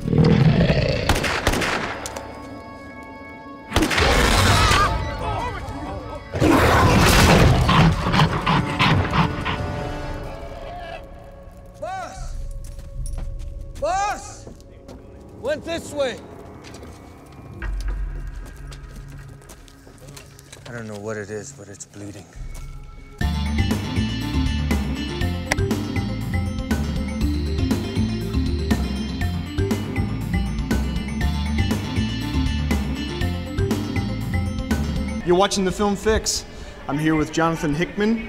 Boss! Boss! Went this way. I don't know what it is, but it's bleeding. You're watching The Film Fix. I'm here with Jonathan Hickman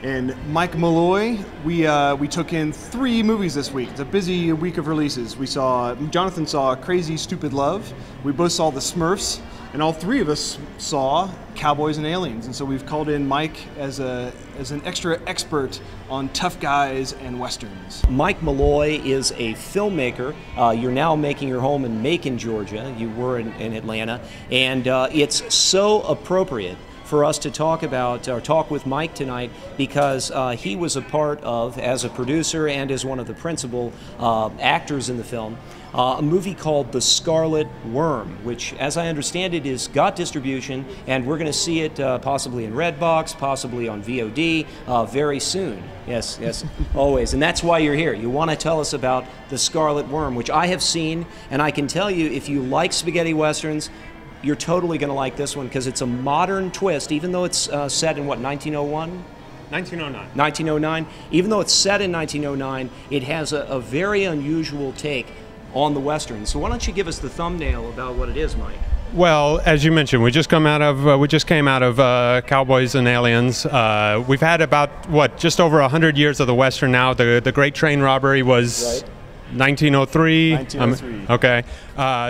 and Mike Malloy. We took in 3 movies this week. It's a busy week of releases. Jonathan saw Crazy Stupid Love. We both saw The SMURFS, and all 3 of us saw Cowboys and Aliens. And so we've called in Mike as an extra expert on tough guys and westerns. Mike Malloy is a filmmaker. You're now making your home in Macon, Georgia. You were in Atlanta, and it's so appropriate for us to talk with Mike tonight because he was a part of, as a producer and as one of the principal actors in the film, a movie called The Scarlet Worm, which, as I understand it, got distribution, and we're going to see it possibly in Redbox, possibly on VOD very soon. Yes, yes, always. And that's why you're here. You want to tell us about The Scarlet Worm, which I have seen, and I can tell you, if you like spaghetti westerns, you're totally going to like this one because it's a modern twist, even though it's set in, what, 1901? 1909. 1909. Even though it's set in 1909, it has a very unusual take on the Western. So why don't you give us the thumbnail about what it is, Mike? Well, as you mentioned, we just came out of Cowboys and Aliens. We've had about just over 100 years of the Western now. The Great Train Robbery was right. 1903. 1903. Okay.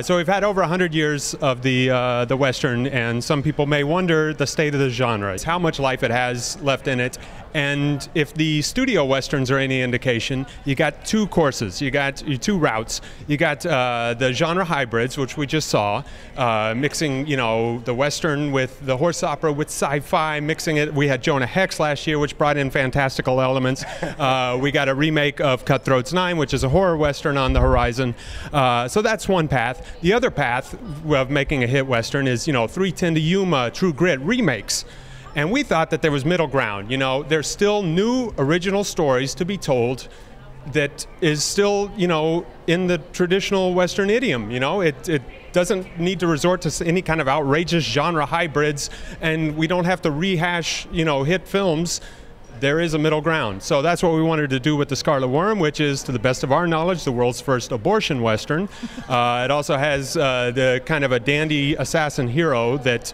So we've had over 100 years of the Western, and some people may wonder the state of the genre, how much life it has left in it. And if the studio Westerns are any indication, you got 2 courses, you got 2 routes. You got the genre hybrids, which we just saw, mixing, the Western with the horse opera with sci-fi, mixing it. We had Jonah Hex last year, which brought in fantastical elements. We got a remake of Cutthroats 9, which is a horror Western on the horizon. So that's one path. The other path of making a hit Western is, 310 to Yuma, True Grit remakes. And we thought that there was middle ground. There's still new original stories to be told that is still, in the traditional Western idiom. It doesn't need to resort to any kind of outrageous genre hybrids, and we don't have to rehash, hit films. There is a middle ground. So that's what we wanted to do with The Scarlet Worm, which is, to the best of our knowledge, the world's first abortion Western. It also has the kind of a dandy assassin hero that,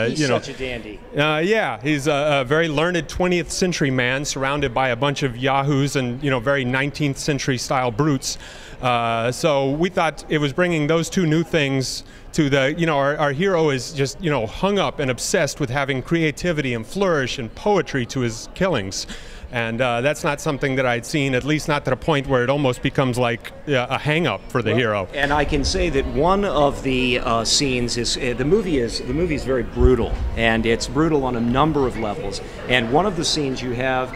He's such a dandy. Yeah, he's a very learned 20th century man surrounded by a bunch of yahoos and, very 19th century style brutes. So we thought it was bringing those 2 new things to the, our hero is just, hung up and obsessed with having creativity and flourish and poetry to his killings. And that's not something that I'd seen, at least not to the point where it almost becomes like a hang-up for the hero. And I can say that one of the scenes is the movie is very brutal, and it's brutal on a number of levels. And one of the scenes you have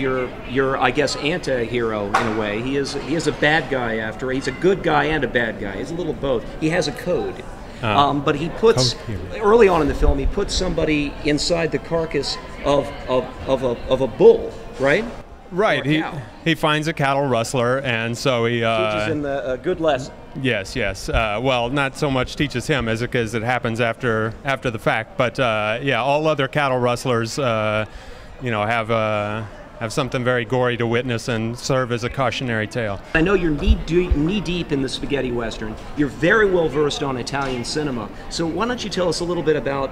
your I guess anti-hero in a way. He is a bad guy he's a good guy and a bad guy. He's a little both. He has a code. But he puts, early on in the film, he puts somebody inside the carcass of a bull, right? Right. He finds a cattle rustler, and so he teaches him a good lesson. Yes, yes. Well, not so much teaches him as it happens after the fact. But yeah, all other cattle rustlers, have something very gory to witness and serve as a cautionary tale. I know you're knee deep in the spaghetti Western. You're very well versed on Italian cinema. So why don't you tell us a little bit about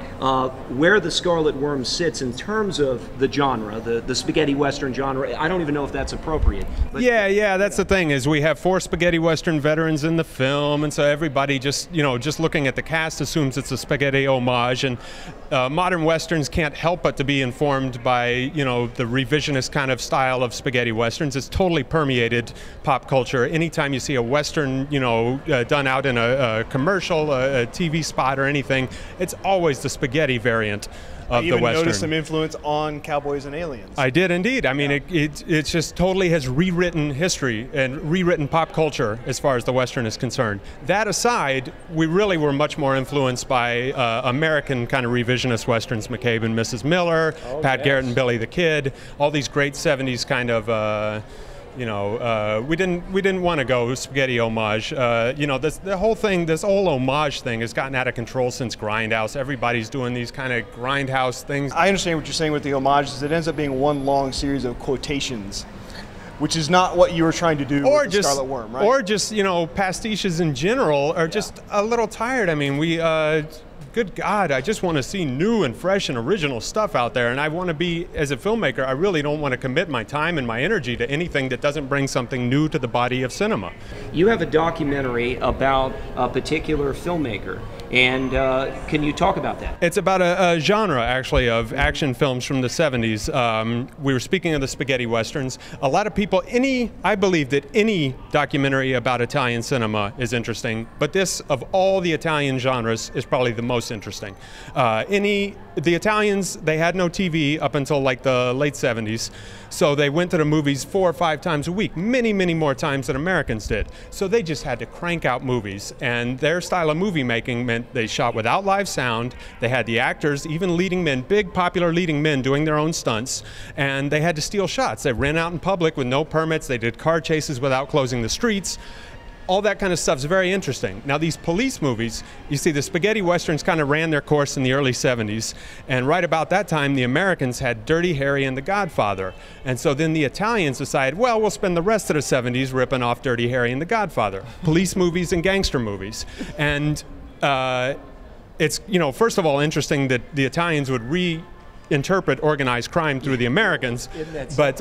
where The Scarlet Worm sits in terms of the genre, the spaghetti Western genre. I don't even know if that's appropriate. But yeah, that's the thing, is we have 4 spaghetti Western veterans in the film, and so everybody just looking at the cast assumes it's a spaghetti homage, and modern Westerns can't help but to be informed by, the revisionist kind of style of spaghetti westerns. It's totally permeated pop culture. Anytime you see a western, done out in a commercial, a TV spot or anything, it's always the spaghetti variant of the western. You even noticed some influence on Cowboys and Aliens. I did indeed. I mean, it just totally has rewritten history and rewritten pop culture as far as the western is concerned. That aside, we really were much more influenced by American kind of revisionist westerns, McCabe and Mrs. Miller, Pat Garrett and Billy the Kid, all these great 70s kind of we didn't want to go spaghetti homage. The whole thing, this whole homage thing has gotten out of control since Grindhouse. Everybody's doing these kind of Grindhouse things. I understand what you're saying with the homages. It ends up being one long series of quotations, which is not what you were trying to do with the Scarlet Worm, right? Or just, pastiches in general are just a little tired. I mean, good God, I just want to see new and fresh and original stuff out there. And I want to be, as a filmmaker, I really don't want to commit my time and my energy to anything that doesn't bring something new to the body of cinema. You have a documentary about a particular filmmaker. And can you talk about that? It's about a genre, actually, of action films from the 70s. We were speaking of the spaghetti westerns. A lot of people, I believe that any documentary about Italian cinema is interesting, but this, of all the Italian genres, is probably the most interesting. The Italians, they had no TV up until like the late 70s, so they went to the movies 4 or 5 times a week, many, many more times than Americans did. So they just had to crank out movies, and their style of movie making meant they shot without live sound. They had the actors, even leading men, big popular leading men, doing their own stunts, and they had to steal shots. They ran out in public with no permits. They did car chases without closing the streets. All that kind of stuff is very interesting. Now, these police movies, you see, the spaghetti westerns kind of ran their course in the early 70s, and right about that time, the Americans had Dirty Harry and The Godfather. And so then the Italians decided, well, we'll spend the rest of the 70s ripping off Dirty Harry and The Godfather. Police movies and gangster movies. And it's, first of all, interesting that the Italians would reinterpret organized crime through the Americans, but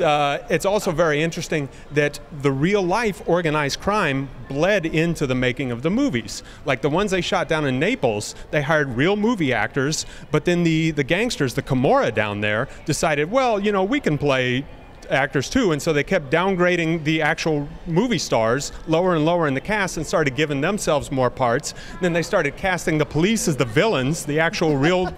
it's also very interesting that the real life organized crime bled into the making of the movies. Like the ones they shot down in Naples, they hired real movie actors, but then the gangsters, the Camorra down there, decided, well, we can play actors too, and so they kept downgrading the actual movie stars lower and lower in the cast and started giving themselves more parts. Then they started casting the police as the villains, the actual real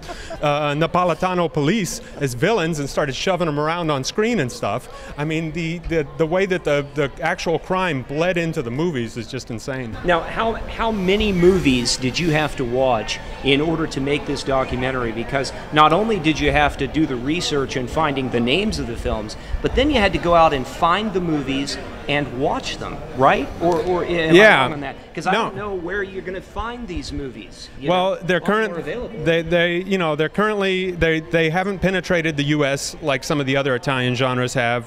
Napolitano police as villains, and started shoving them around on screen and stuff. I mean, the way that the actual crime bled into the movies is just insane. Now, how many movies did you have to watch in order to make this documentary? Because not only did you have to do the research and finding the names of the films, but then you had to go out and find the movies and watch them, right? Or am I wrong on that? Because I don't know where you're going to find these movies. They're currently they haven't penetrated the U.S. like some of the other Italian genres have.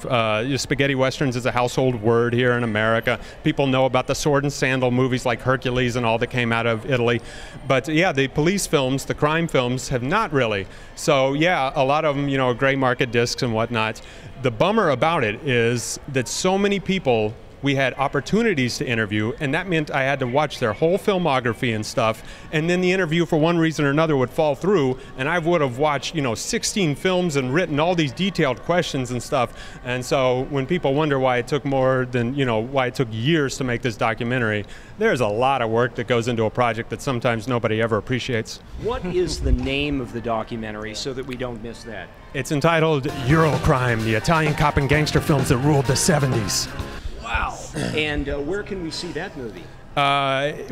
Spaghetti westerns is a household word here in America. People know about the sword and sandal movies like Hercules and all that came out of Italy. But yeah, the police films, the crime films have not really. So yeah, a lot of them, gray market discs and whatnot. The bummer about it is that so many people we had opportunities to interview, and that meant I had to watch their whole filmography and stuff, and then the interview for one reason or another would fall through, and I would have watched 16 films and written all these detailed questions and stuff. And so when people wonder why it took more than why it took years to make this documentary, there's a lot of work that goes into a project that sometimes nobody ever appreciates. What is the name of the documentary so that we don't miss that? It's entitled EUROCRIME, the Italian cop and gangster films that ruled the 70s. Wow. And where can we see that movie?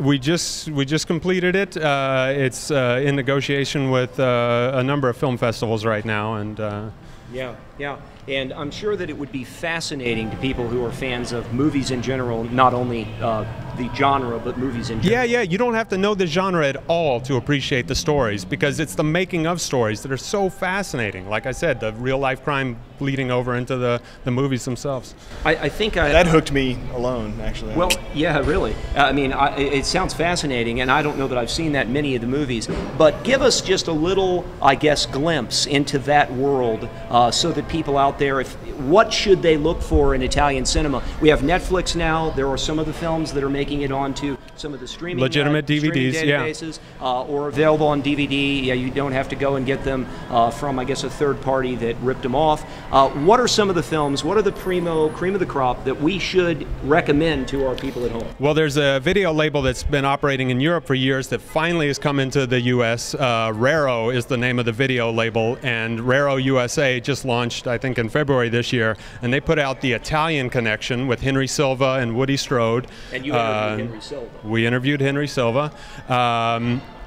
We just completed it. It's in negotiation with a number of film festivals right now, and yeah. And I'm sure that it would be fascinating to people who are fans of movies in general, not only the genre, but movies in general. Yeah, you don't have to know the genre at all to appreciate the stories, because it's the making of stories that are so fascinating. Like I said, the real-life crime bleeding over into the movies themselves. I think that hooked me alone, actually. Well, yeah, really. I mean, it sounds fascinating, and I don't know that I've seen that many of the movies, but give us just a little, I guess, glimpse into that world so that people out there, what should they look for in Italian cinema? We have Netflix now. There are some of the films that are making making it onto some of the streaming legitimate DVDs, streaming databases, or available on DVD. Yeah, you don't have to go and get them from, I guess, a third party that ripped them off. What are some of the films? What are the cream of the crop that we should recommend to our people at home? Well, there's a video label that's been operating in Europe for years that finally has come into the U.S. Raro is the name of the video label, and Raro USA just launched, I think, in February this year, and they put out The Italian Connection with Henry Silva and Woody Strode. And you interviewed Henry Silva. We interviewed Henry Silva.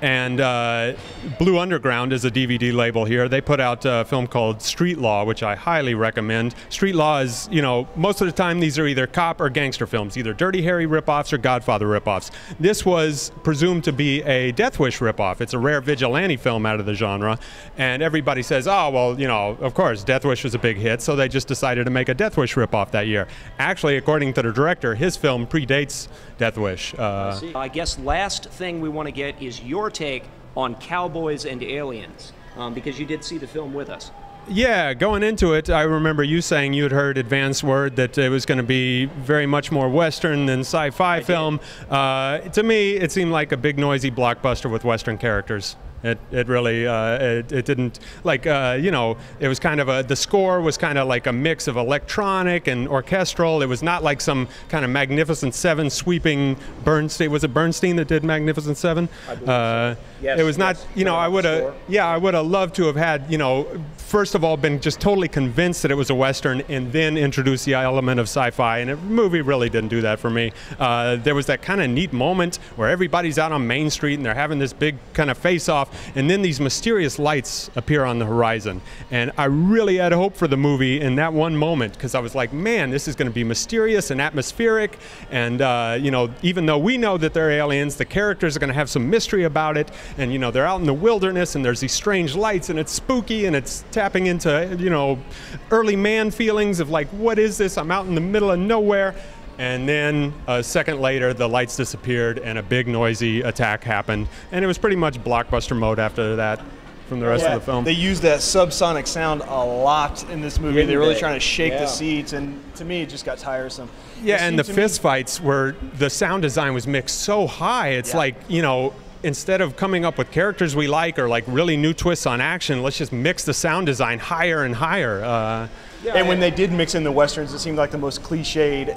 And Blue Underground is a DVD label here. They put out a film called Street Law, which I highly recommend. Street Law is, you know, most of the time these are either cop or gangster films, either Dirty Harry ripoffs or Godfather ripoffs. This was presumed to be a Death Wish ripoff. It's a rare vigilante film out of the genre, and everybody says, oh, well, you know, of course, Death Wish was a big hit, so they just decided to make a Death Wish ripoff that year. Actually, according to the director, his film predates Death Wish. I guess last thing we want to get is your take on Cowboys and Aliens, because you did see the film with us. Yeah, going into it, I remember you saying you had heard advance word that it was going to be very much more Western than sci-fi film. To me, it seemed like a big, noisy blockbuster with Western characters. It really, it didn't, like, you know, it was kind of the score was kind of like a mix of electronic and orchestral. It was not like some kind of Magnificent Seven sweeping Bernstein. Was it Bernstein that did Magnificent Seven? I believe so. Yes, it was not, yes, you know, I would have loved to have had, you know, first of all, been just totally convinced that it was a Western and then introduce the element of sci-fi, and the movie really didn't do that for me. There was that kind of neat moment where everybody's out on Main Street and they're having this big kind of face-off, and then these mysterious lights appear on the horizon. And I really had hope for the movie in that one moment, because I was like, man, this is going to be mysterious and atmospheric, and, you know, even though we know that they're aliens, the characters are going to have some mystery about it, and, you know, they're out in the wilderness, and there's these strange lights, and it's spooky, and it's tapping into, you know, early man feelings of like, what is this? I'm out in the middle of nowhere. And then a second later, the lights disappeared and a big noisy attack happened. And it was pretty much blockbuster mode after that from the rest of the film. They used that subsonic sound a lot in this movie. They're really trying to shake the seats, and to me, it just got tiresome. Yeah, and the fist fights where the sound design was mixed so high, it's like, you know, instead of coming up with characters we like or like really new twists on action, let's just mix the sound design higher and higher. And when they did mix in the Westerns, it seemed like the most cliche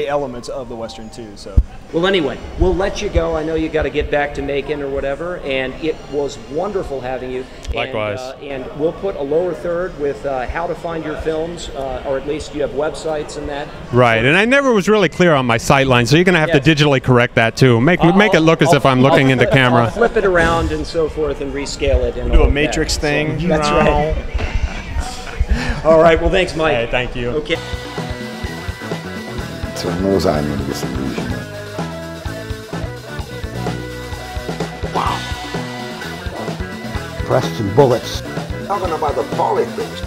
elements of the Western too. So. Well, anyway, we'll let you go. I know you got to get back to Macon or whatever, and it was wonderful having you. Likewise. And we'll put a lower third with how to find your films, or at least you have websites and that. Right, and I never was really clear on my sightline, so you're going to have to digitally correct that too. Make it look as if I'm looking into camera. I'll flip it around and so forth and rescale it. And do a Matrix thing. So, that's right. All right, well, thanks, Mike. Hey, thank you. Okay. So knows I'm going to get some illusion. Wow. Preston bullets. Talking about the politics.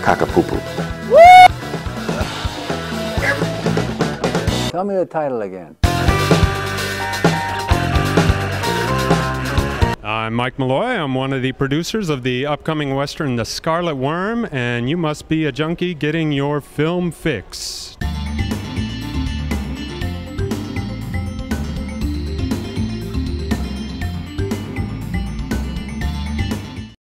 Cockapoo. Tell me the title again. I'm Mike Malloy. I'm one of the producers of the upcoming Western, The Scarlet Worm, and you must be a junkie getting your film fix.